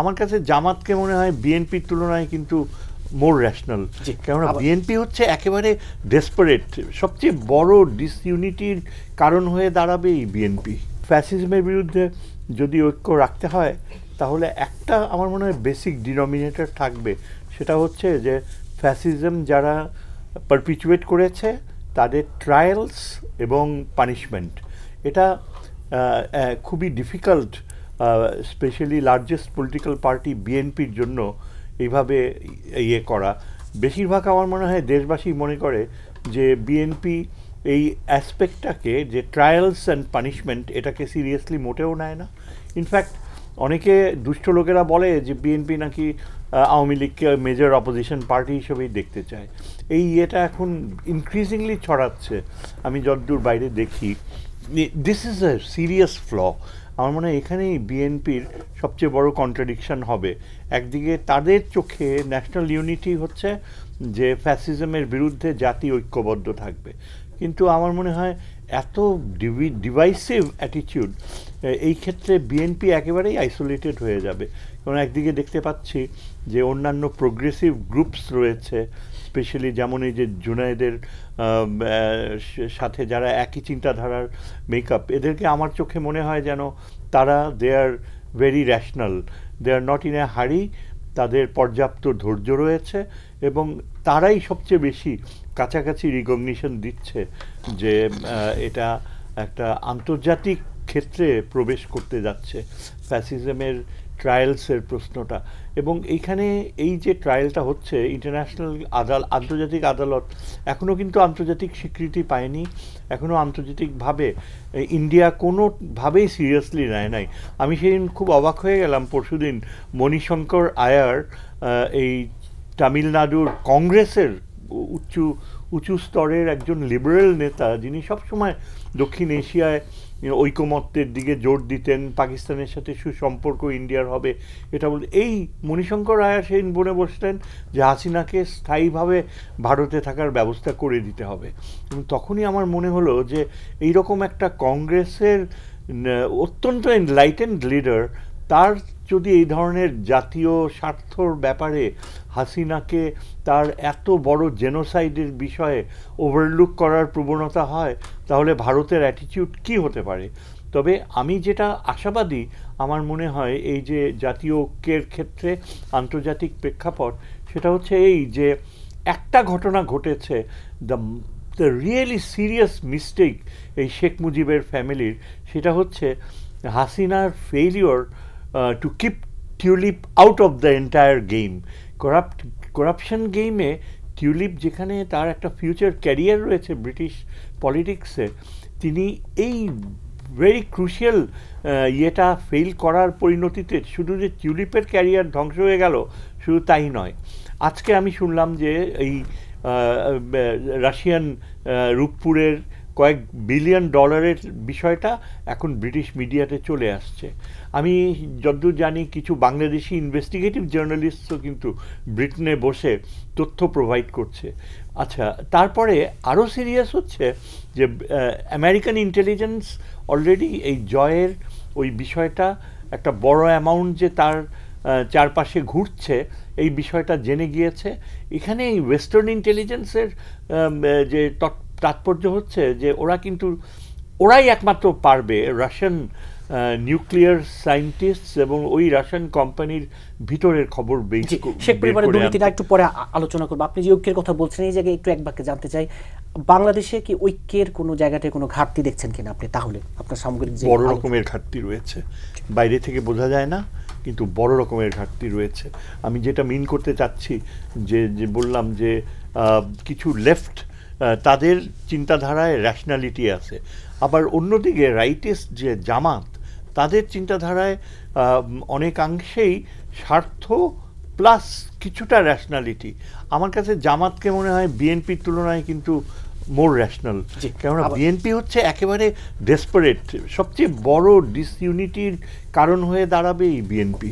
আমার কাছে জামাতকে মনে হয় বিএনপির তুলনায় কিন্তু মোর রেশনাল, কেননা বিএনপি হচ্ছে একেবারে ডেসপারেট, সবচেয়ে বড় ডিসইউনিটির কারণ হয়ে দাঁড়াবে এই বিএনপি। ফ্যাসিজমের বিরুদ্ধে যদি ঐক্য রাখতে হয় তাহলে একটা আমার মনে হয় বেসিক ডিনোমিনেটর থাকবে, সেটা হচ্ছে যে ফ্যাসিজম যারা পারপিচুয়েট করেছে তাদের ট্রায়ালস এবং পানিশমেন্ট, এটা খুবই difficult, specially largest political party বিএনপির জন্য এইভাবে ইয়ে করা। বেশিরভাগ আমার মনে হয় দেশবাসী মনে করে যে বিএনপি এই অ্যাসপেক্টটাকে, যে ট্রায়ালস অ্যান্ড পানিশমেন্ট, এটাকে সিরিয়াসলি মোটেও নেয় না। ইনফ্যাক্ট অনেকে দুষ্ট লোকেরা বলে যে বিএনপি নাকি আওয়ামী লীগকে মেজর অপোজিশন পার্টি হিসেবেই দেখতে চায়। এই ইয়েটা এখন ইনক্রিজিংলি ছড়াচ্ছে আমি যতদূর বাইরে দেখি। This is a serious flaw. আমার মনে হয় এখানেই বিএনপির সবচেয়ে বড় কন্ট্রাডিকশন হবে। একদিকে তাদের চোখে ন্যাশনাল ইউনিটি হচ্ছে যে ফ্যাসিজমের বিরুদ্ধে জাতি ঐক্যবদ্ধ থাকবে, কিন্তু আমার মনে হয় এত ডিভাইসিভ অ্যাটিটিউড, এই ক্ষেত্রে বিএনপি একেবারেই আইসোলেটেড হয়ে যাবে। কারণ একদিকে দেখতে পাচ্ছি যে অন্যান্য প্রোগ্রেসিভ গ্রুপস রয়েছে, স্পেশালি যেমন এই যে জুনায়েদের সাথে যারা একই চিন্তাধারার মেকআপ, এদেরকে আমার চোখে মনে হয় যেন তারা they are very rational, they are not in a hurry, তাদের পর্যাপ্ত ধৈর্য রয়েছে এবং তারাই সবচেয়ে বেশি কাছাকাছি রিকগনিশন দিচ্ছে যে এটা একটা আন্তর্জাতিক ক্ষেত্রে প্রবেশ করতে যাচ্ছে ফ্যাসিজমের ট্রায়ালসের প্রশ্নটা। এবং এইখানে এই যে ট্রায়ালটা হচ্ছে ইন্টারন্যাশনাল আন্তর্জাতিক আদালত এখনও কিন্তু আন্তর্জাতিক স্বীকৃতি পায়নি, এখনও আন্তর্জাতিকভাবে ইন্ডিয়া কোনোভাবেই সিরিয়াসলি নেয় নাই। আমি সেদিন খুব অবাক হয়ে গেলাম, পরশুদিন মণিশঙ্কর আয়ার, এই তামিলনাড়ুর কংগ্রেসের উঁচু স্তরের একজন লিবারেল নেতা, যিনি সবসময় দক্ষিণ এশিয়ায় ঐকমত্যের দিকে জোর দিতেন, পাকিস্তানের সাথে সুসম্পর্ক ইন্ডিয়ার হবে এটা বলতে, এই মণিশঙ্কর আয়ার সেদিন বলে বসলেন যে হাসিনাকে স্থায়ীভাবে ভারতে থাকার ব্যবস্থা করে দিতে হবে। এবং তখনই আমার মনে হলো যে এইরকম একটা কংগ্রেসের অত্যন্ত এনলাইটেন্ড লিডার, তার যদি এই ধরনের জাতীয় স্বার্থর ব্যাপারে হাসিনাকে তার এত বড় জেনোসাইডের বিষয়ে ওভারলুক করার প্রবণতা হয়, তাহলে ভারতের অ্যাটিটিউড কী হতে পারে। তবে আমি যেটা আশাবাদী, আমার মনে হয় এই যে জাতীয় ঐক্যের ক্ষেত্রে আন্তর্জাতিক প্রেক্ষাপট, সেটা হচ্ছে এই যে একটা ঘটনা ঘটেছে, দ্য রিয়েলি সিরিয়াস মিস্টেক এই শেখ মুজিবের ফ্যামিলির, সেটা হচ্ছে হাসিনার failure to keep tulip out of the entire game. Corruption গেমে টিউলিপ যেখানে তার একটা ফিউচার ক্যারিয়ার রয়েছে ব্রিটিশ পলিটিক্সে, তিনি এই ভেরি ক্রুশিয়াল ইয়েটা ফেল করার পরিণতিতে শুধু যে টিউলিপের ক্যারিয়ার ধ্বংস হয়ে গেল শুধু তাই নয়, আজকে আমি শুনলাম যে এই রাশিয়ান রূপপুরের কয়েক বিলিয়ন ডলারের বিষয়টা এখন ব্রিটিশ মিডিয়াতে চলে আসছে। আমি যতদূর জানি কিছু বাংলাদেশি ইনভেস্টিগেটিভ জার্নালিস্টও কিন্তু ব্রিটেনে বসে তথ্য প্রোভাইড করছে। আচ্ছা, তারপরে আরও সিরিয়াস হচ্ছে যে আমেরিকান ইন্টেলিজেন্স অলরেডি এই জয়ের ওই বিষয়টা একটা বড় অ্যামাউন্ট যে তার চারপাশে ঘুরছে এই বিষয়টা জেনে গিয়েছে। এখানে এই ওয়েস্টার্ন ইন্টেলিজেন্সের যে তাৎপর্য হচ্ছে যে ওরাই একমাত্র পারবে রাশিয়ান নিউক্লিয়ার সায়েন্টিস্ট এবং ওই রাশিয়ান কোম্পানির ভিতরের খবর একটু পরে আলোচনা করবো। আপনি যে ঐক্যের কথা বলছেন, এই জায়গায় একটু এক বাক্যে জানতে চাই, বাংলাদেশে কি ঐক্যের কোনো জায়গাতে কোনো ঘাটতি দেখছেন কিনা আপনি? তাহলে আপনার সামগ্রিক বড় রকমের ঘাটতি রয়েছে, বাইরে থেকে বোঝা যায় না, কিন্তু বড় রকমের ঘাটতি রয়েছে। আমি যেটা মিন করতে চাচ্ছি যে বললাম যে কিছু লেফট তাদের চিন্তাধারায় র্যাশনালিটি আছে, আবার অন্যদিকে রাইটিস্ট যে জামাত তাদের চিন্তাধারায় অনেকাংশেই স্বার্থ প্লাস কিছুটা র্যাশনালিটি। আমার কাছে জামাতকে মনে হয় বিএনপির তুলনায় কিন্তু মোর র্যাশনাল, কেননা বিএনপি হচ্ছে একেবারে ডেসপারেট, সবচেয়ে বড় ডিসইউনিটির কারণ হয়ে দাঁড়াবে এই বিএনপি।